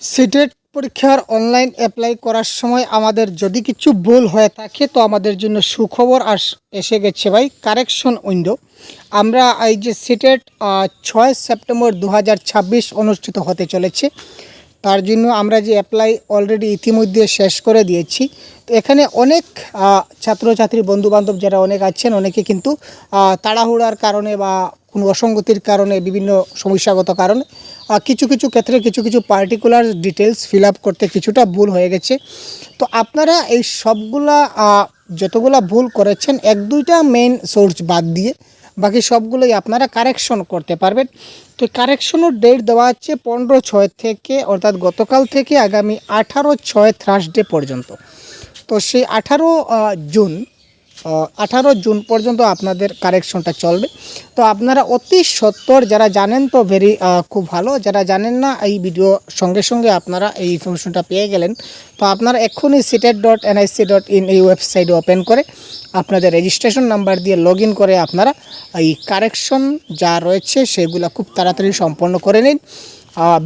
CTET পরীক্ষার online apply করার সময় আমাদের যদি কিছু ভুল হয়ে থাকে তো আমাদের জন্য সুখবর এসে গেছে ভাই, কারেকশন উইন্ডো। আমরা এই যে সিটেট 6 সেপ্টেম্বর 2026 অনুষ্ঠিত হতে চলেছে, তার জন্য আমরা যে অ্যাপ্লাই অলরেডি ইতিমধ্যে শেষ করে দিয়েছি। তো এখানে অনেক ছাত্রছাত্রী বন্ধুবান্ধব যারা অনেক আছেন, অনেকে কিন্তু তাড়াহুড়ার কারণে বা কোনো অসঙ্গতির কারণে, বিভিন্ন সমস্যাগত কারণে কিছু কিছু ক্ষেত্রে কিছু পার্টিকুলার ডিটেলস ফিল আপ করতে কিছুটা ভুল হয়ে গেছে। তো আপনারা এই সবগুলা যতগুলা ভুল করেছেন, এক দুইটা মেইন সোর্স বাদ দিয়ে বাকি সবগুলোই আপনারা কারেকশন করতে পারবেন। তো কারেকশনের ডেট দেওয়া হচ্ছে 15/6 থেকে, অর্থাৎ গতকাল থেকে আগামী 18/6 থার্সডে পর্যন্ত। তো সেই 18 জুন পর্যন্ত আপনাদের কারেকশনটা চলবে। তো আপনারা অতি সত্বর, যারা জানেন তো খুব ভালো, যারা জানেন না এই ভিডিও সঙ্গে সঙ্গে আপনারা এই ইনফরমেশনটা পেয়ে গেলেন। তো আপনারা এক্ষুনি sitet.nic.in এই ওয়েবসাইট ওপেন করে আপনাদের রেজিস্ট্রেশন নাম্বার দিয়ে লগ ইন করে আপনারা এই কারেকশন যা রয়েছে সেগুলো খুব তাড়াতাড়ি সম্পন্ন করে নিন।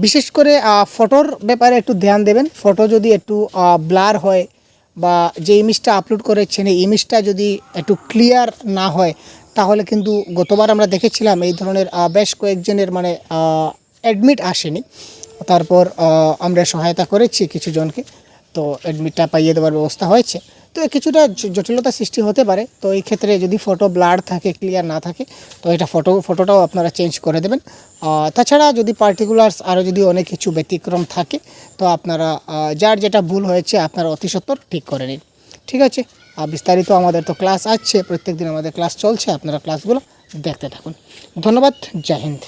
বিশেষ করে ফটোর ব্যাপারে একটু ধ্যান দেবেন। ফটো যদি একটু ব্লার হয় বা যে ইমেজটা আপলোড করেছেন এই ইমেজটা যদি একটু ক্লিয়ার না হয়, তাহলে কিন্তু গতবার আমরা দেখেছিলাম এই ধরনের বেশ কয়েকজনের অ্যাডমিট আসেনি। তারপর আমরা সহায়তা করেছি কিছু জনকে, তো অ্যাডমিটটা পাইয়ে দেওয়ার ব্যবস্থা হয়েছে। তো কিছুটা জটিলতা সৃষ্টি হতে পারে। তো এই ক্ষেত্রে যদি ফটো ব্লার থাকে, ক্লিয়ার না থাকে, তো এটা ফটোটাও আপনারা চেঞ্জ করে দেবেন। তাছাড়া যদি পার্টিকুলার্স আরও যদি অনেক কিছু ব্যতিক্রম থাকে, তো আপনারা যার যেটা ভুল হয়েছে আপনারা অতি সত্বর ঠিক করে নিন। ঠিক আছে, বিস্তারিত আমাদের তো ক্লাস আছে, প্রত্যেক দিন আমাদের ক্লাস চলছে, আপনারা ক্লাসগুলো দেখতে থাকুন। ধন্যবাদ, জয় হিন্দ।